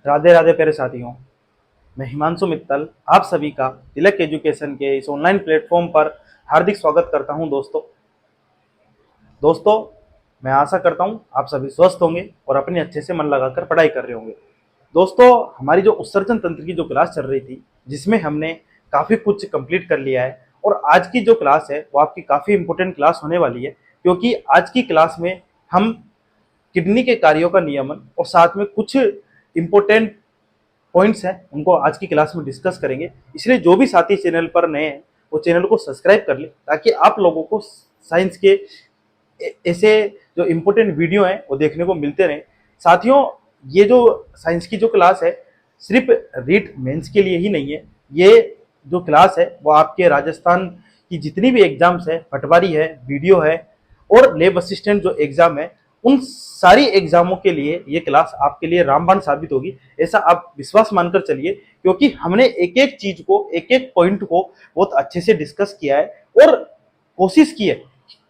राधे राधे प्यारे साथियों। मैं हिमांशु मित्तल आप सभी का तिलक एजुकेशन के इस ऑनलाइन प्लेटफॉर्म पर हार्दिक स्वागत करता हूं। दोस्तों मैं आशा करता हूं आप सभी स्वस्थ होंगे और अपने अच्छे से मन लगाकर पढ़ाई कर रहे होंगे। दोस्तों हमारी जो उत्सर्जन तंत्र की जो क्लास चल रही थी, जिसमें हमने काफ़ी कुछ कंप्लीट कर लिया है, और आज की जो क्लास है वो आपकी काफ़ी इंपॉर्टेंट क्लास होने वाली है, क्योंकि आज की क्लास में हम किडनी के कार्यों का नियमन और साथ में कुछ इंपॉर्टेंट पॉइंट्स हैं उनको आज की क्लास में डिस्कस करेंगे। इसलिए जो भी साथी चैनल पर नए हैं वो चैनल को सब्सक्राइब कर ले, ताकि आप लोगों को साइंस के ऐसे जो इम्पोर्टेंट वीडियो हैं वो देखने को मिलते रहें। साथियों ये जो साइंस की जो क्लास है सिर्फ रीट मेंस के लिए ही नहीं है। ये जो क्लास है वो आपके राजस्थान की जितनी भी एग्जाम्स है, पटवारी है, वीडियो है और लैब असिस्टेंट जो एग्जाम है, उन सारी एग्जामों के लिए ये क्लास आपके लिए रामबाण साबित होगी, ऐसा आप विश्वास मानकर चलिए। क्योंकि हमने एक एक चीज को, एक एक पॉइंट को बहुत अच्छे से डिस्कस किया है और कोशिश की है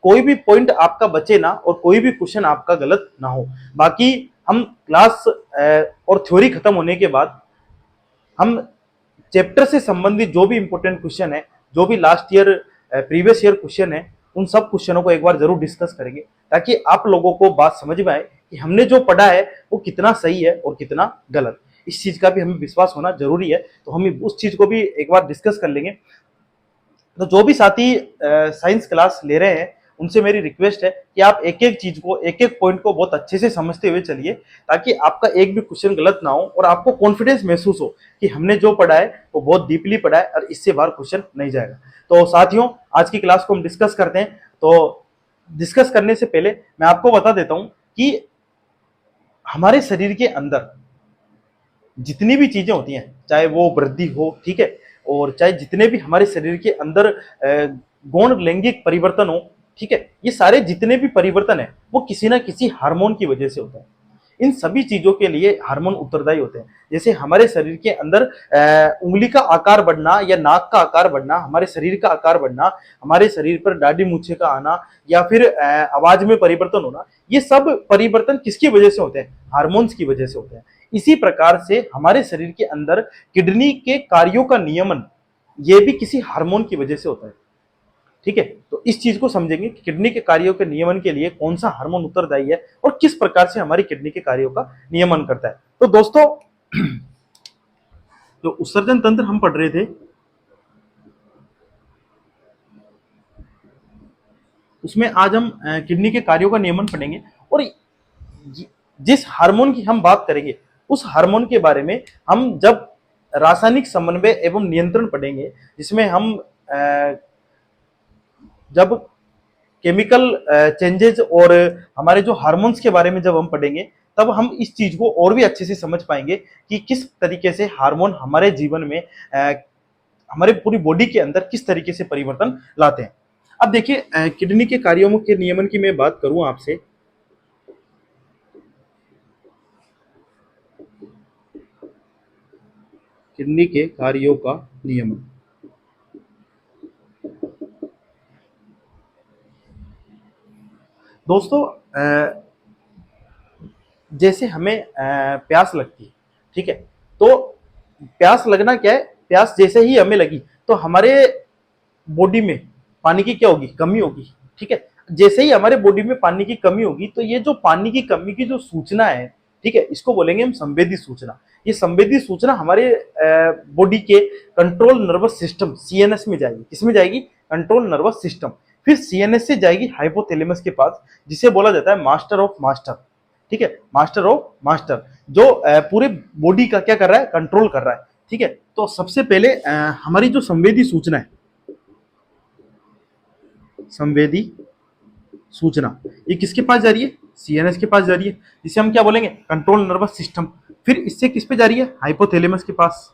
कोई भी पॉइंट आपका बचे ना और कोई भी क्वेश्चन आपका गलत ना हो। बाकी हम क्लास और थ्योरी खत्म होने के बाद हम चैप्टर से संबंधित जो भी इंपॉर्टेंट क्वेश्चन है, जो भी last year previous year question है, उन सब क्वेश्चनों को एक बार जरूर डिस्कस करेंगे, ताकि आप लोगों को बात समझ में आए कि हमने जो पढ़ा है वो कितना सही है और कितना गलत। इस चीज का भी हमें विश्वास होना जरूरी है, तो हम उस चीज को भी एक बार डिस्कस कर लेंगे। तो जो भी साथी साइंस क्लास ले रहे हैं उनसे मेरी रिक्वेस्ट है कि आप एक एक चीज को, एक एक पॉइंट को बहुत अच्छे से समझते हुए चलिए, ताकि आपका एक भी क्वेश्चन गलत ना हो और आपको कॉन्फिडेंस महसूस हो कि हमने जो पढ़ा है वो बहुत डीपली पढ़ा है और इससे बाहर क्वेश्चन नहीं जाएगा। तो साथियों आज की क्लास को हम डिस्कस करते हैं। तो डिस्कस करने से पहले मैं आपको बता देता हूं कि हमारे शरीर के अंदर जितनी भी चीजें होती हैं, चाहे वो वृद्धि हो, ठीक है, और चाहे जितने भी हमारे शरीर के अंदर गौण लैंगिक परिवर्तन हो, ठीक है, ये सारे जितने भी परिवर्तन है वो किसी ना किसी हार्मोन की वजह से होता है। इन सभी चीजों के लिए हार्मोन उत्तरदायी होते हैं। जैसे हमारे शरीर के अंदर उंगली का आकार बढ़ना या नाक का आकार बढ़ना, हमारे शरीर का आकार बढ़ना, हमारे शरीर पर दाढ़ी मूछे का आना या फिर आवाज में परिवर्तन होना, ये सब परिवर्तन किसकी वजह से होते हैं? हार्मोन्स की वजह से होते हैं। इसी प्रकार से हमारे शरीर के अंदर किडनी के कार्यों का नियमन ये भी किसी हार्मोन की वजह से होता है, ठीक है। तो इस चीज को समझेंगे कि किडनी के कार्यों के नियमन के लिए कौन सा हार्मोन उत्तरदायी है और किस प्रकार से हमारी किडनी के कार्यों का नियमन करता है। तो दोस्तों जो उत्सर्जन तंत्र हम पढ़ रहे थे, उसमें आज हम किडनी के कार्यों का नियमन पढ़ेंगे और जिस हार्मोन की हम बात करेंगे उस हार्मोन के बारे में हम जब रासायनिक समन्वय एवं नियंत्रण पढ़ेंगे, जिसमें हम जब केमिकल चेंजेस और हमारे जो हार्मोन्स के बारे में जब हम पढ़ेंगे, तब हम इस चीज को और भी अच्छे से समझ पाएंगे कि किस तरीके से हार्मोन हमारे जीवन में हमारे पूरी बॉडी के अंदर किस तरीके से परिवर्तन लाते हैं। अब देखिए किडनी के कार्यों के नियमन की मैं बात करूं आपसे, किडनी के कार्यों का नियमन। दोस्तों जैसे हमें प्यास लगती है, ठीक है, तो प्यास लगना क्या है? प्यास जैसे ही हमें लगी तो हमारे बॉडी में पानी की क्या होगी? कमी होगी, ठीक है। जैसे ही हमारे बॉडी में पानी की कमी होगी तो ये जो पानी की कमी की जो सूचना है, ठीक है, इसको बोलेंगे हम संवेदी सूचना। ये संवेदी सूचना हमारे बॉडी के कंट्रोल नर्वस सिस्टम सीएनएस में जाएगी। किसमें जाएगी? Control nervous system. फिर सीएनएस से जाएगी हाइपोथैलेमस के पास, जिसे बोला जाता है मास्टर ऑफ मास्टर, ठीक है, मास्टर ऑफ मास्टर, जो पूरे बॉडी का क्या कर रहा है? कंट्रोल कर रहा है, ठीक है। तो सबसे पहले हमारी जो संवेदी सूचना है, संवेदी सूचना, ये किसके पास जा रही है? सीएनएस के पास जा रही है, जिसे हम क्या बोलेंगे? Control nervous system. फिर इससे किस पे जा रही है? हाइपोथैलेमस के पास।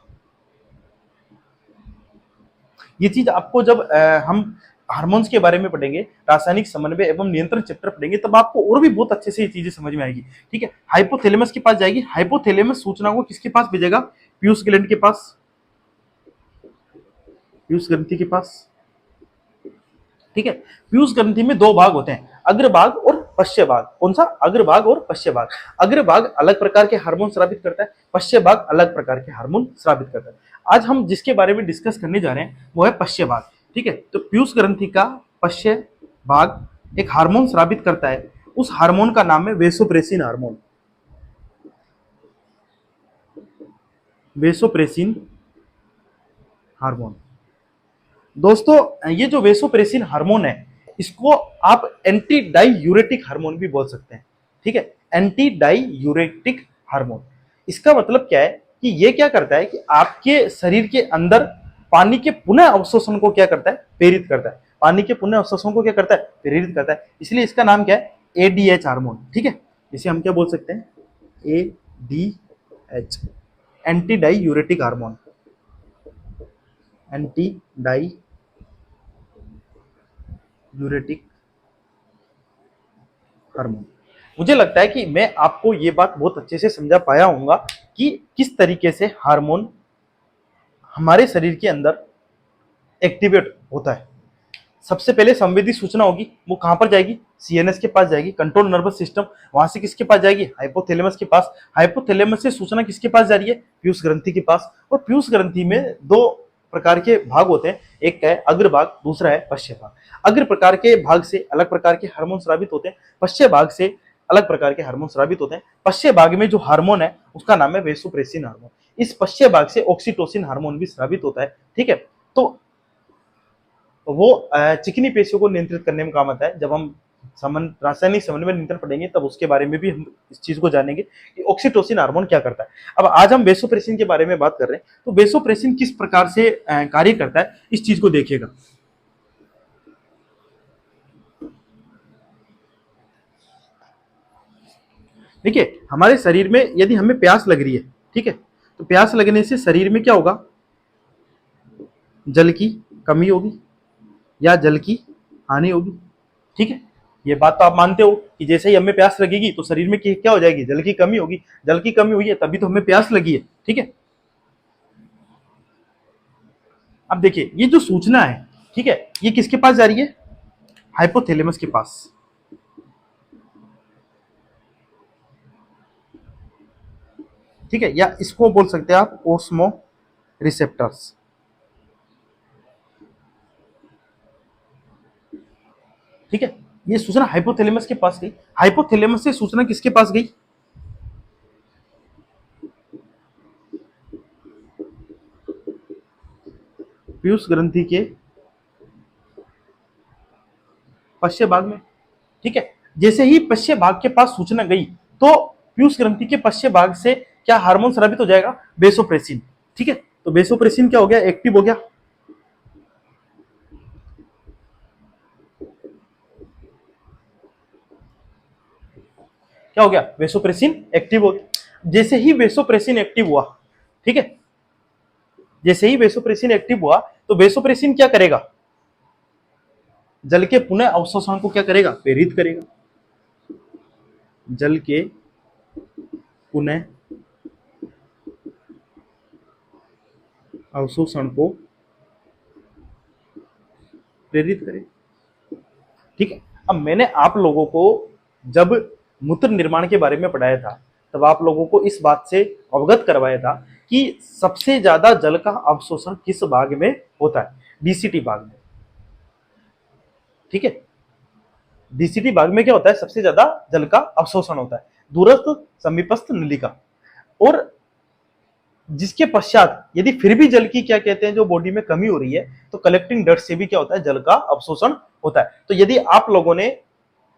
ये चीज आपको जब हम हार्मोन्स के बारे में पढ़ेंगे, रासायनिक समन्वय एवं नियंत्रण चैप्टर पढ़ेंगे, तब आपको और भी बहुत अच्छे से ये चीजें समझ में आएगी, ठीक है। हाइपोथैलेमस के पास जाएगी, हाइपोथैलेमस सूचना को किसके पास भेजेगा? पीयूष ग्लैंड के पास, पीयूष ग्रंथि के पास, ठीक है। पीयूष ग्रंथि में दो भाग होते हैं, अग्रभाग और पश्य भाग। कौन सा? अग्रभाग और पश्य भाग। अग्रभाग अलग प्रकार के हार्मोन स्रावित करता है, पश्य भाग अलग प्रकार के हार्मोन स्रावित करता है। आज हम जिसके बारे में डिस्कस करने जा रहे हैं वो है पश्य भाग। ठीक है, तो पीयूष ग्रंथि का पश्य भाग एक हार्मोन स्रावित करता है, उस हार्मोन का नाम है वेसोप्रेसिन हार्मोन। Vasopressin hormone. दोस्तों ये जो वेसोप्रेसिन हार्मोन है इसको आप एंटी डाईयूरेटिक हार्मोन भी बोल सकते हैं। ठीक है, एंटी डाईयूरेटिक हार्मोन। इसका मतलब क्या है कि ये क्या करता है कि आपके शरीर के अंदर पानी के पुनः अवशोषण को क्या करता है? प्रेरित करता है। पानी के पुनः अवशोषण को क्या करता है? प्रेरित करता है। इसलिए इसका नाम क्या है? ADH hormone. ठीक है, इसे हम क्या बोल सकते हैं? ADH, anti diuretic hormone. Anti diuretic hormone. मुझे लगता है कि मैं आपको ये बात बहुत अच्छे से समझा पाया हूंगा कि किस तरीके से हार्मोन हमारे शरीर के अंदर एक्टिवेट होता है। सबसे पहले संवेदी सूचना होगी, वो कहां पर जाएगी? सीएनएस के पास जाएगी, कंट्रोल नर्वस सिस्टम। वहां से किसके पास जाएगी? हाइपोथैलेमस के पास। हाइपोथैलेमस से सूचना किसके पास जा रही है? पीयूष ग्रंथि के पास। और पीयूष ग्रंथि में दो प्रकार के भाग होते हैं, एक है अग्र भाग, दूसरा है पश्य भाग। अग्र प्रकार के भाग से अलग प्रकार के हार्मोन स्रावित होते हैं, पश्य भाग से अलग प्रकार के हार्मोन स्रावित होते हैं। पश्य भाग में जो हार्मोन है उसका नाम है वेसोप्रेसिन हार्मोन। इस पश्य भाग से ऑक्सीटोसिन हार्मोन भी स्रावित होता है। ठीक है, तो वो चिकनी पेशियों को नियंत्रित करने में काम आता है। जब हम रासायनिक समन्वय नियंत्रण पढ़ेंगे तब उसके बारे में भी हम इस चीज को जानेंगे कि ऑक्सीटोसिन हार्मोन क्या करता है। अब आज हम वेसोप्रेसिन के बारे में बात कर रहे हैं, तो वेसोप्रेसिन किस प्रकार से कार्य करता है इस चीज को देखिएगा। देखिए, हमारे शरीर में यदि हमें प्यास लग रही है, ठीक है, तो प्यास लगने से शरीर में क्या होगा? जल की कमी होगी या जल की हानि होगी। ठीक है, ये बात तो आप मानते हो कि जैसे ही हमें प्यास लगेगी तो शरीर में क्या हो जाएगी? जल की कमी होगी। जल की कमी हुई है तभी तो हमें प्यास लगी है। ठीक है, अब देखिए ये जो सूचना है, ठीक है, ये किसके पास जा रही है? हाइपोथैलेमस के पास। ठीक है, या इसको बोल सकते हैं आप ओस्मो रिसेप्टर्स। ठीक है, ये सूचना हाइपोथैलेमस के पास गई। हाइपोथैलेमस से सूचना किसके पास गई? पीयूष ग्रंथि के पश्य भाग में। ठीक है, जैसे ही पश्य भाग के पास सूचना गई तो पीयूष ग्रंथि के पश्य भाग से क्या हार्मोन स्रावित हो जाएगा? वेसोप्रेसिन। ठीक है, तो वेसोप्रेसिन क्या हो गया? एक्टिव हो गया। क्या हो गया? वेसोप्रेसिन एक्टिव हो गया। जैसे ही वेसोप्रेसिन एक्टिव हुआ, ठीक है, जैसे ही वेसोप्रेसिन एक्टिव हुआ तो वेसोप्रेसिन क्या करेगा? जल के पुनः अवशोषण को क्या करेगा? प्रेरित करेगा। जल के पुनः अवशोषण को प्रेरित करे। ठीक है, अब मैंने आप लोगों को जब मूत्र निर्माण के बारे में पढ़ाया था तब आप लोगों को इस बात से अवगत करवाया था कि सबसे ज्यादा जल का अवशोषण किस भाग में होता है? डीसीटी भाग में। ठीक है, डीसीटी भाग में क्या होता है? सबसे ज्यादा जल का अवशोषण होता है, दूरस्थ समीपस्थ नलिका। और जिसके पश्चात यदि फिर भी जल की क्या कहते हैं जो बॉडी में कमी हो रही है तो कलेक्टिंग डक्ट से भी क्या होता है? जल का अवशोषण होता है। तो यदि आप लोगों ने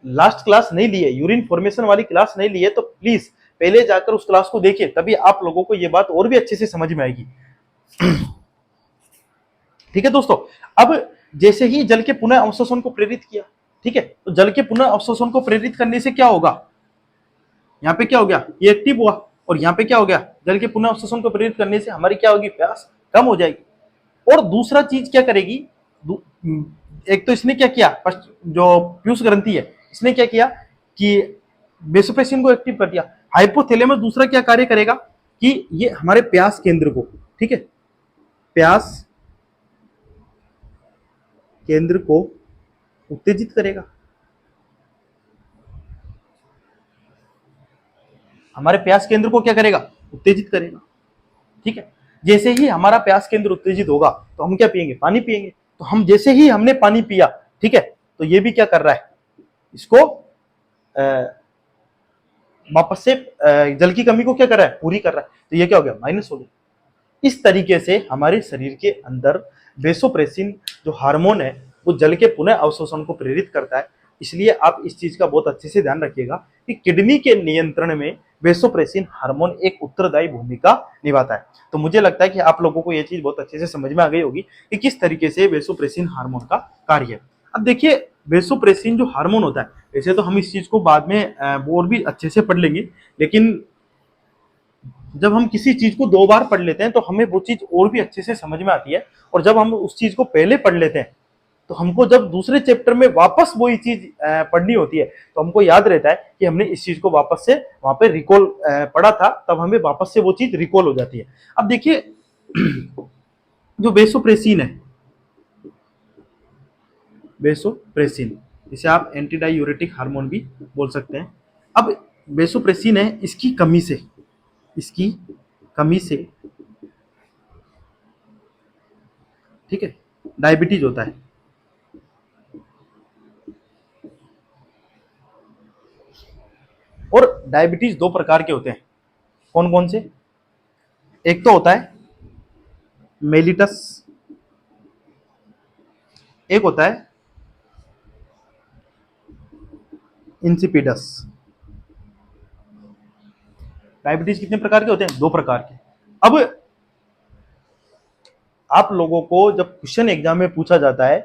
लास्ट क्लास नहीं ली है, यूरिन फॉर्मेशन वाली क्लास नहीं ली है, तो प्लीज पहले जाकर उस क्लास को देखिए, तभी आप लोगों को यह बात और भी अच्छे से समझ में आएगी। ठीक है दोस्तों, अब जैसे ही जल के पुनः अवशोषण को प्रेरित किया, ठीक है, तो जल के पुनः अवशोषण को प्रेरित करने से क्या होगा? यहाँ पे क्या हो गया? ये एक्टिव हुआ। और यहाँ पे क्या हो गया? जल के पुनः अवशोषण को प्रेरित करने से हमारी क्या होगी? प्यास कम हो जाएगी। और दूसरा चीज क्या करेगी? एक तो इसने क्या किया, जो पीयूष ग्रंथि है इसने क्या किया कि वेसोप्रेसिन को एक्टिव कर दिया। हाइपोथैलेमस दूसरा क्या कार्य करेगा कि ये हमारे प्यास केंद्र को, ठीक है, प्यास केंद्र को उत्तेजित करेगा। हमारे प्यास केंद्र को क्या करेगा, उत्तेजित करेगा। ठीक है, जैसे ही हमारा प्यास केंद्र उत्तेजित होगा तो हम क्या पिएंगे, पानी पिएंगे। तो हम जैसे ही हमने पानी पिया, ठीक है, तो ये भी क्या कर रहा है, इसको वापस से जल की कमी को क्या कर रहा है, पूरी कर रहा है। तो ये क्या हो गया, माइनस हो गया। इस तरीके से हमारे शरीर के अंदर वेसोप्रेसिन जो हार्मोन है वो जल के पुनः अवशोषण को प्रेरित करता है। इसलिए आप इस चीज का बहुत अच्छे से ध्यान रखिएगा कि किडनी के नियंत्रण में वेसोप्रेसिन हार्मोन एक उत्तरदायी भूमिका निभाता है। तो मुझे लगता है कि आप लोगों को यह चीज बहुत अच्छे से समझ में आ गई होगी कि किस तरीके से वेसोप्रेसिन हार्मोन का कार्य है। अब देखिए, वेसोप्रेसिन जो हार्मोन होता है, वैसे तो हम इस चीज को बाद में और भी अच्छे से पढ़ लेंगे, लेकिन जब हम किसी चीज को दो बार पढ़ लेते हैं तो हमें वो चीज और भी अच्छे से समझ में आती है। और जब हम उस चीज को पहले पढ़ लेते हैं तो हमको जब दूसरे चैप्टर में वापस वही चीज पढ़नी होती है तो हमको याद रहता है कि हमने इस चीज को वापस से वहां पे रिकॉल पढ़ा था, तब हमें वापस से वो चीज रिकॉल हो जाती है। अब देखिए, जो वेसोप्रेसिन है, वेसोप्रेसिन, इसे आप एंटी डायूरेटिक हार्मोन भी बोल सकते हैं। अब वेसोप्रेसिन है, इसकी कमी से, ठीक है, डायबिटीज होता है। और डायबिटीज दो प्रकार के होते हैं, कौन कौन से, एक तो होता है मेलिटस, एक होता है इंसिपिडस। डायबिटीज कितने प्रकार के होते हैं, दो प्रकार के। अब आप लोगों को जब क्वेश्चन एग्जाम में पूछा जाता है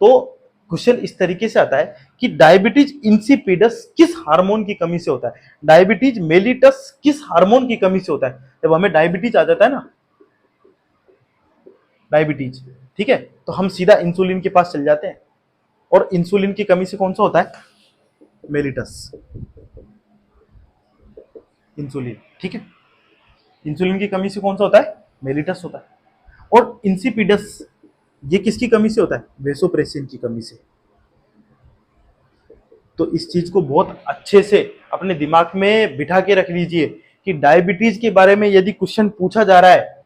तो क्वेश्चन इस तरीके से आता है कि डायबिटीज इंसिपिडस किस हार्मोन की कमी से होता है, डायबिटीज मेलिटस किस हार्मोन की कमी से होता है। जब हमें डायबिटीज आ जाता है ना, डायबिटीज, ठीक है, तो हम सीधा इंसुलिन के पास चल जाते हैं। और इंसुलिन की कमी से कौन सा होता है, मेलिटस, इंसुलिन, ठीक है, इंसुलिन की कमी से कौन सा होता है, मेलिटस होता है। और इंसिपिडस ये किसकी कमी से होता है, वेसोप्रेसिन की कमी से। तो इस चीज को बहुत अच्छे से अपने दिमाग में बिठा के रख लीजिए कि डायबिटीज के बारे में यदि क्वेश्चन पूछा जा रहा है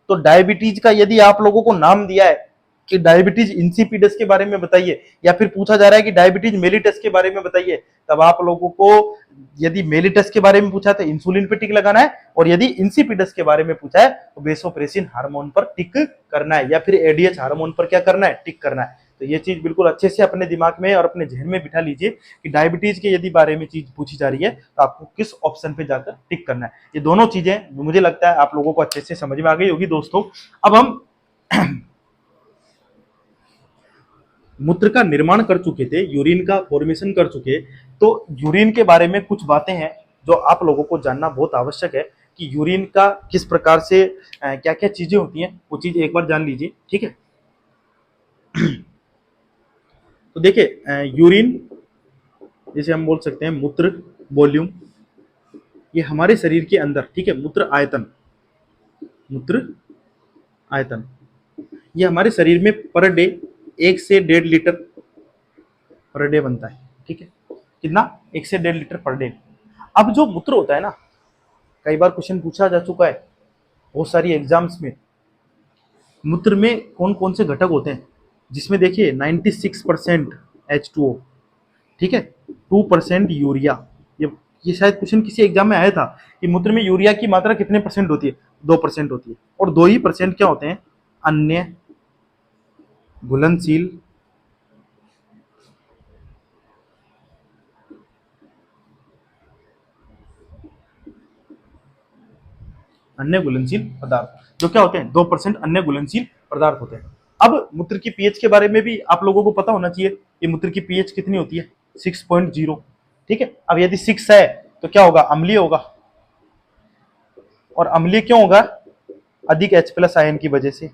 तो डायबिटीज का यदि आप लोगों को नाम दिया है कि डायबिटीज इंसिपिडस के बारे में बताइए, या फिर पूछा जा रहा है कि डायबिटीज मेलिटस के बारे में बताइए, तब आप लोगों को यदि मेलिटस के बारे में पूछा तो इंसुलिन पे टिक लगाना है, और यदि इंसिपिडस के बारे में पूछा है तो वेसोप्रेसिन हार्मोन पर टिक करना है, या फिर एडीएच हार्मोन पर क्या करना है, टिक करना है। तो ये चीज बिल्कुल अच्छे से अपने दिमाग में और अपने जहन में बिठा लीजिए कि डायबिटीज के यदि बारे में चीज पूछी जा रही है तो आपको किस ऑप्शन पे जाकर टिक करना है। ये दोनों चीजें मुझे लगता है आप लोगों को अच्छे से समझ में आ गई होगी दोस्तों। अब हम मूत्र का निर्माण कर चुके थे, यूरिन का फॉर्मेशन कर चुके, तो यूरिन के बारे में कुछ बातें हैं जो आप लोगों को जानना बहुत आवश्यक है कि यूरिन का किस प्रकार से क्या क्या चीजें होती हैं, वो चीज एक बार जान लीजिए, ठीक है। तो देखिए, यूरिन जैसे हम बोल सकते हैं मूत्र वॉल्यूम, ये हमारे शरीर के अंदर, ठीक है, मूत्र आयतन, मूत्र आयतन, ये हमारे शरीर में पर डे 1 से 1.5 लीटर पर डे बनता है, ठीक है, कितना, 1 से 1.5 लीटर पर डे। अब जो मूत्र होता है ना, कई बार क्वेश्चन पूछा जा चुका है बहुत सारी एग्जाम्स में, मूत्र में कौन कौन से घटक होते हैं, जिसमें देखिए 96% H2O, ठीक है, 2% यूरिया। ये शायद क्वेश्चन किसी एग्जाम में आया था कि मूत्र में यूरिया की मात्रा कितने परसेंट होती है, 2% होती है, और 2% क्या होते हैं, अन्य घुलनशील अन्य घुलनशील पदार्थ, जो क्या होते हैं, 2% अन्य घुलनशील पदार्थ होते हैं। अब मूत्र की पीएच के बारे में भी आप लोगों को पता होना चाहिए कि मूत्र की पीएच कितनी होती है, 6.0, ठीक है। अब यदि 6 है तो क्या होगा, अम्लीय होगा। और अम्लीय क्यों होगा, अधिक H+ आयन की वजह से।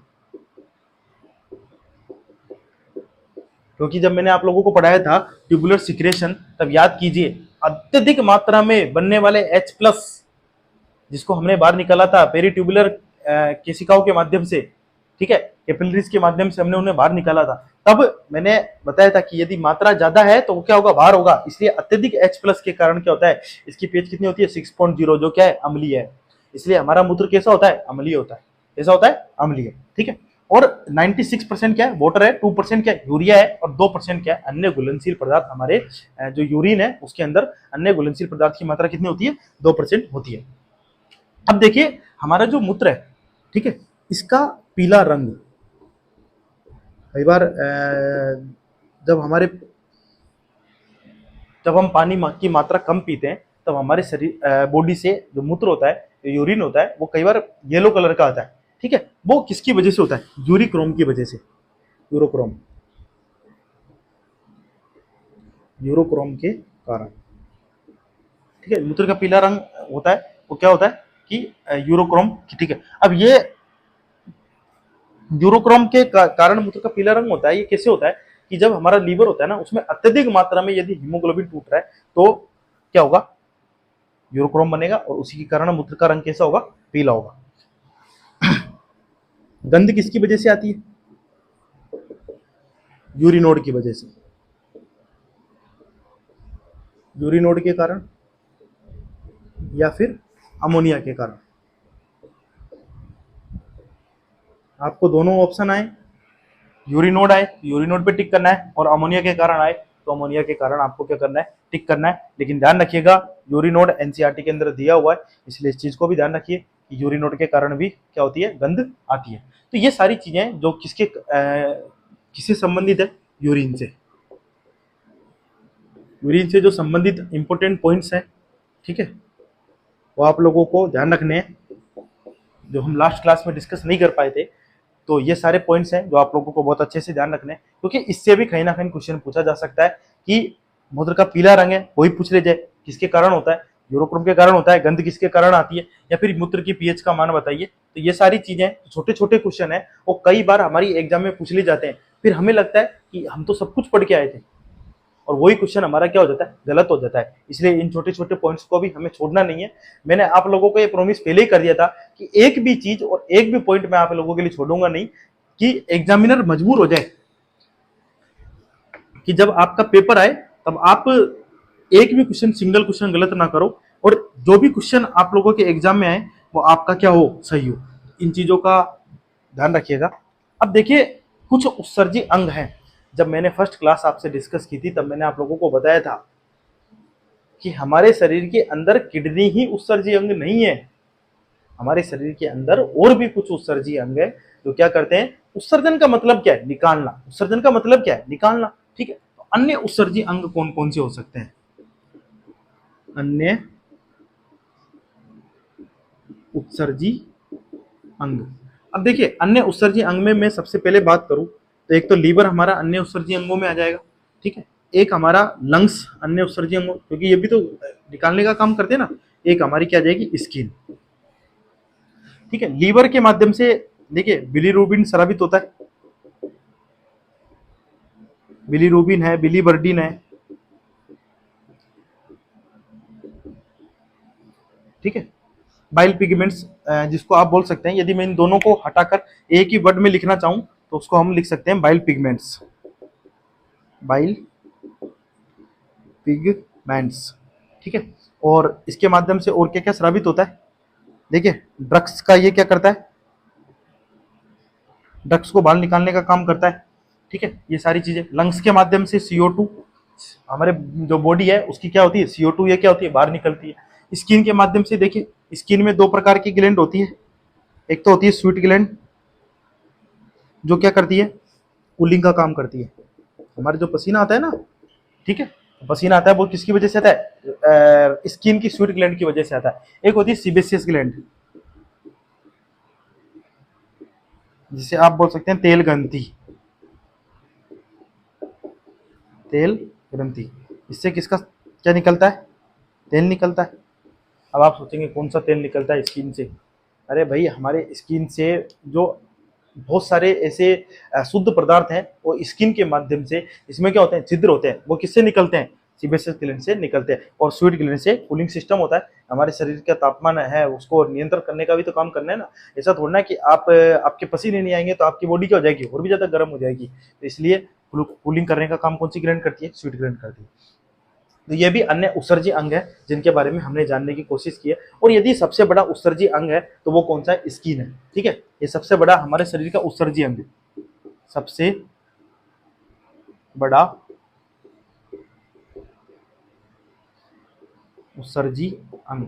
क्योंकि जब मैंने आप लोगों को पढ़ाया था ट्यूबुलर सिक्रेशन, तब याद कीजिए अत्यधिक मात्रा में बनने वाले H+, जिसको हमने बाहर निकाला था पेरीट्यूबुलर केशिकाओं के माध्यम से, ठीक है, कैपिलरीज के माध्यम से हमने उन्हें बाहर निकाला था। तब मैंने बताया था कि यदि मात्रा ज्यादा है तो वो क्या होगा, बाहर होगा। इसलिए अत्यधिक H+ के कारण क्या होता है, इसकी पीएच कितनी होती है, 6.0, जो क्या है, अम्लीय है। इसलिए हमारा मूत्र कैसा होता है, अम्लीय होता है। कैसा होता है, अम्लीय। ठीक है। और 96% क्या है, वाटर है, 2% क्या है, यूरिया है, और 2% क्या है, अन्य घुलनशील पदार्थ। हमारे जो यूरिन है उसके अंदर अन्य घुलनशील पदार्थ की मात्रा कितनी होती है, 2% होती है। अब देखिए हमारा जो मूत्र है, ठीक है, इसका पीला रंग कई बार जब हमारे जब हम पानी की मात्रा कम पीते हैं तब हमारे शरीर बॉडी से जो मूत्र होता है, जो यूरिन होता है, वो कई बार येलो कलर का आता है। ठीक है, वो किसकी वजह से होता है, यूरिक्रोम की वजह से। यूरोक्रोम, यूरोक्रोम के कारण। ठीक है, मूत्र का पीला रंग होता है, वो क्या होता है कि यूरोक्रोम। ठीक है, अब ये यूरोक्रोम के कारण मूत्र का पीला रंग होता है। ये कैसे होता है कि जब हमारा लीवर होता है ना, उसमें अत्यधिक मात्रा में यदि हीमोग्लोबिन टूट रहा है तो क्या होगा, यूरोक्रोम बनेगा, और उसी के कारण मूत्र का रंग कैसा होगा, पीला होगा। गंध किसकी वजह से आती है, यूरिनोड की वजह से। यूरिनोड के कारण या फिर अमोनिया के कारण। आपको दोनों ऑप्शन आए, यूरिनोड आए तो यूरिनोड पे टिक करना है, और अमोनिया के कारण आए तो अमोनिया के कारण आपको क्या करना है, टिक करना है। लेकिन ध्यान रखिएगा, यूरिनोड एनसीईआरटी के अंदर दिया हुआ है, इसलिए इस चीज को भी ध्यान रखिए कि यूरिनोड के कारण भी क्या होती है, गंध आती है। तो ये सारी चीजें जो किससे संबंधित है, यूरिन से। यूरिन से जो संबंधित इंपॉर्टेंट पॉइंट्स हैं, ठीक है, वो आप लोगों को ध्यान रखने हैं, जो हम लास्ट क्लास में डिस्कस नहीं कर पाए थे। तो ये सारे पॉइंट्स हैं जो आप लोगों को बहुत अच्छे से ध्यान रखने हैं, क्योंकि इससे भी कहीं ना कहीं क्वेश्चन पूछा जा सकता है कि मूत्र का पीला रंग है, वही पूछ ले जाए किसके कारण होता है, यूरोक्रोम के कारण होता है, गंध किसके कारण आती है, या फिर मूत्र की पीएच का मान बताइए। तो ये सारी चीजें छोटे छोटे क्वेश्चन है, वो कई बार हमारी एग्जाम में पूछ ले जाते हैं। फिर हमें लगता है कि हम तो सब कुछ पढ़ के आए थे, और वही क्वेश्चन हमारा क्या हो जाता है, गलत हो जाता है। इसलिए इन छोटे छोटे पॉइंट्स को भी हमें छोड़ना नहीं है। मैंने आप लोगों को ये प्रॉमिस पहले ही कर दिया था कि एक भी चीज और एक भी पॉइंट मैं आप लोगों के लिए छोड़ूंगा नहीं, कि एग्जामिनर मजबूर हो जाए कि जब आपका पेपर आए तब आप एक भी क्वेश्चन, सिंगल क्वेश्चन गलत ना करो, और जो भी क्वेश्चन आप लोगों के एग्जाम में आए वो आपका क्या हो, सही हो। इन चीजों का ध्यान रखिएगा। अब देखिए कुछ उत्सर्जी अंग हैं। जब मैंने फर्स्ट क्लास आपसे डिस्कस की थी तब मैंने आप लोगों को बताया था कि हमारे शरीर के अंदर किडनी ही उत्सर्जी अंग नहीं है। हमारे शरीर के अंदर और भी कुछ उत्सर्जी अंग है जो क्या करते हैं, उत्सर्जन का मतलब क्या है, निकालना। उत्सर्जन का मतलब क्या है, निकालना। ठीक है, तो अन्य उत्सर्जी अंग कौन कौन से हो सकते हैं, अन्य उत्सर्जी अंग। अब देखिए अन्य उत्सर्जी अंग में मैं सबसे पहले बात करूं तो एक तो लीवर हमारा अन्य उत्सर्जी अंगों में आ जाएगा। ठीक है, एक हमारा लंग्स अन्य उत्सर्जी अंगों, क्योंकि ये भी तो निकालने का काम करते हैं ना। एक हमारी क्या जाएगी, स्किन। ठीक है, लीवर के माध्यम से देखिए बिलीरुबिन स्रावित होता है, बिलीरुबिन है, बिलीवर्डिन है। ठीक है, बाइल पिगमेंट्स जिसको आप बोल सकते हैं, यदि मैं इन दोनों को हटाकर एक ही वर्ड में लिखना चाहूं तो उसको हम लिख सकते हैं बाइल पिगमेंट्स। Bile pigments. ठीक है, और इसके माध्यम से और क्या क्या स्रावित होता है, देखिए ड्रग्स का ये क्या करता है, ड्रग्स को बाहर निकालने का काम करता है। ठीक है, ये सारी चीजें। लंग्स के माध्यम से CO2, हमारे जो बॉडी है उसकी क्या होती है, CO2 ये क्या होती है, बाहर निकलती है। स्किन के माध्यम से देखिए, स्किन में दो प्रकार की ग्लैंड होती है। एक तो होती है स्वीट ग्लैंड, जो क्या करती है, कूलिंग का काम करती है। हमारे जो पसीना आता है ना, ठीक है, पसीना आता है वो किसकी वजह से आता है, स्किन की स्वीट ग्लैंड की वजह से आता है। एक होती है सीबेसियस ग्लैंड, जिसे आप बोल सकते हैं तेल ग्रंथि, तेल ग्रंथि। इससे किसका क्या निकलता है, तेल निकलता है। अब आप सोचेंगे कौन सा तेल निकलता है स्किन से। अरे भाई हमारे स्किन से जो बहुत सारे ऐसे शुद्ध पदार्थ हैं वो स्किन के माध्यम से, इसमें क्या होते हैं, छिद्र होते हैं, वो किससे निकलते हैं, सीबेसियस ग्लैंड से निकलते हैं। और स्वीट ग्लैंड से कूलिंग सिस्टम होता है, हमारे शरीर का तापमान है उसको नियंत्रण करने का भी तो काम करना है ना। ऐसा थोड़ा ना कि आप आपके पसीने नहीं आएंगे तो आपकी बॉडी क्या हो जाएगी, और भी ज्यादा गर्म हो जाएगी। तो इसलिए कूलिंग करने का काम कौन सी ग्लैंड करती है, स्वीट ग्लैंड करती है। तो ये भी अन्य उत्सर्जी अंग है जिनके बारे में हमने जानने की कोशिश की है। और यदि सबसे बड़ा उत्सर्जी अंग है तो वो कौन सा है, स्किन है। ठीक है, ये सबसे बड़ा हमारे शरीर का उत्सर्जी अंग है। सबसे बड़ा उत्सर्जी अंग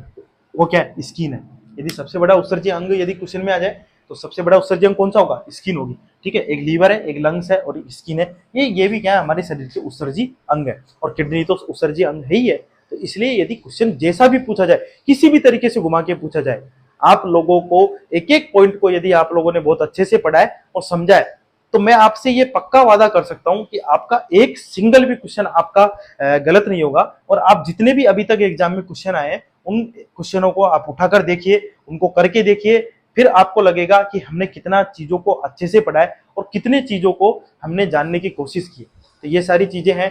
वो क्या है, स्किन है। यदि सबसे बड़ा उत्सर्जी अंग यदि क्वेश्चन में आ जाए तो सबसे बड़ा उत्सर्जी अंग कौन सा होगा, स्किन होगी। ठीक है, एक लीवर है, एक लंग्स है और स्किन है। ये भी क्या है, हमारे शरीर के उत्सर्जी अंग है। और किडनी तो उत्सर्जी अंग है ही है। तो इसलिए यदि क्वेश्चन जैसा भी पूछा जाए, किसी भी तरीके से घुमा के पूछा जाए, आप लोगों को एक एक पॉइंट को यदि आप लोगों ने बहुत अच्छे से पढ़ा है और समझा है, तो मैं आपसे ये पक्का वादा कर सकता हूं कि आपका एक सिंगल भी क्वेश्चन आपका गलत नहीं होगा। और आप जितने भी अभी तक एग्जाम में क्वेश्चन आए हैं, उन क्वेश्चनों को आप उठाकर देखिए, उनको करके देखिए, फिर आपको लगेगा कि हमने कितना चीजों को अच्छे से पढ़ा है और कितने चीजों को हमने जानने की कोशिश की। तो ये सारी चीजें हैं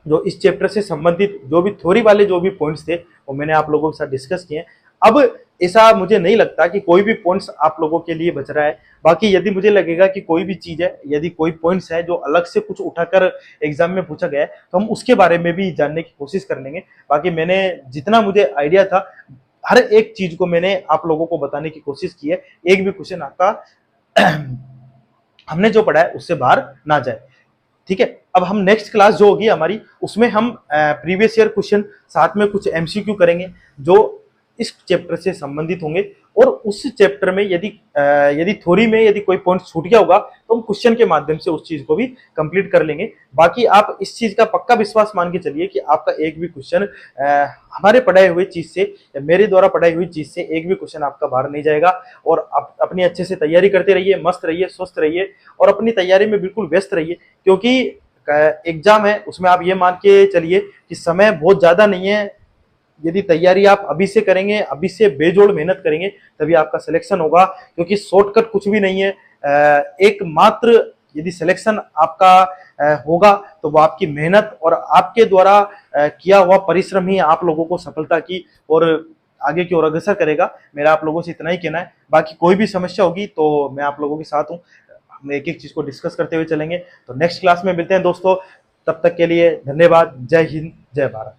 जो इस चैप्टर से संबंधित जो भी थ्योरी वाले जो भी पॉइंट्स थे वो मैंने आप लोगों के साथ डिस्कस किए। अब ऐसा मुझे नहीं लगता कि कोई भी पॉइंट्स आप लोगों के लिए बच रहा है। बाकी यदि मुझे लगेगा कि कोई भी चीज है, यदि कोई पॉइंट्स है जो अलग से कुछ उठाकर एग्जाम में पूछा गया है, तो हम उसके बारे में भी जानने की कोशिश कर लेंगे। बाकी मैंने जितना मुझे आइडिया था, हर एक चीज को मैंने आप लोगों को बताने की कोशिश की है। एक भी क्वेश्चन आपका हमने जो पढ़ा है उससे बाहर ना जाए। ठीक है, अब हम नेक्स्ट क्लास जो होगी हमारी, उसमें हम प्रीवियस ईयर क्वेश्चन साथ में कुछ एमसीक्यू करेंगे जो इस चैप्टर से संबंधित होंगे। और उस चैप्टर में यदि थ्योरी में यदि कोई पॉइंट छूट गया होगा तो हम क्वेश्चन के माध्यम से उस चीज को भी कंप्लीट कर लेंगे। बाकी आप इस चीज का पक्का विश्वास मान के चलिए कि आपका एक भी क्वेश्चन हमारे पढ़ाए हुए चीज से या मेरे द्वारा पढ़ाई हुई चीज से एक भी क्वेश्चन आपका बाहर नहीं जाएगा। और आप अपनी अच्छे से तैयारी करते रहिए, मस्त रहिए, स्वस्थ रहिए और अपनी तैयारी में बिल्कुल व्यस्त रहिए। क्योंकि एग्जाम है, उसमें आप ये मान के चलिए कि समय बहुत ज्यादा नहीं है। यदि तैयारी आप अभी से करेंगे, अभी से बेजोड़ मेहनत करेंगे, तभी आपका सिलेक्शन होगा। क्योंकि शॉर्टकट कुछ भी नहीं है। एक मात्र यदि सिलेक्शन आपका होगा तो वो आपकी मेहनत और आपके द्वारा किया हुआ परिश्रम ही आप लोगों को सफलता की और आगे की ओर अग्रसर करेगा। मेरा आप लोगों से इतना ही कहना है। बाकी कोई भी समस्या होगी तो मैं आप लोगों के साथ हूँ, हम एक एक चीज को डिस्कस करते हुए चलेंगे। तो नेक्स्ट क्लास में मिलते हैं दोस्तों, तब तक के लिए धन्यवाद। जय हिंद, जय भारत।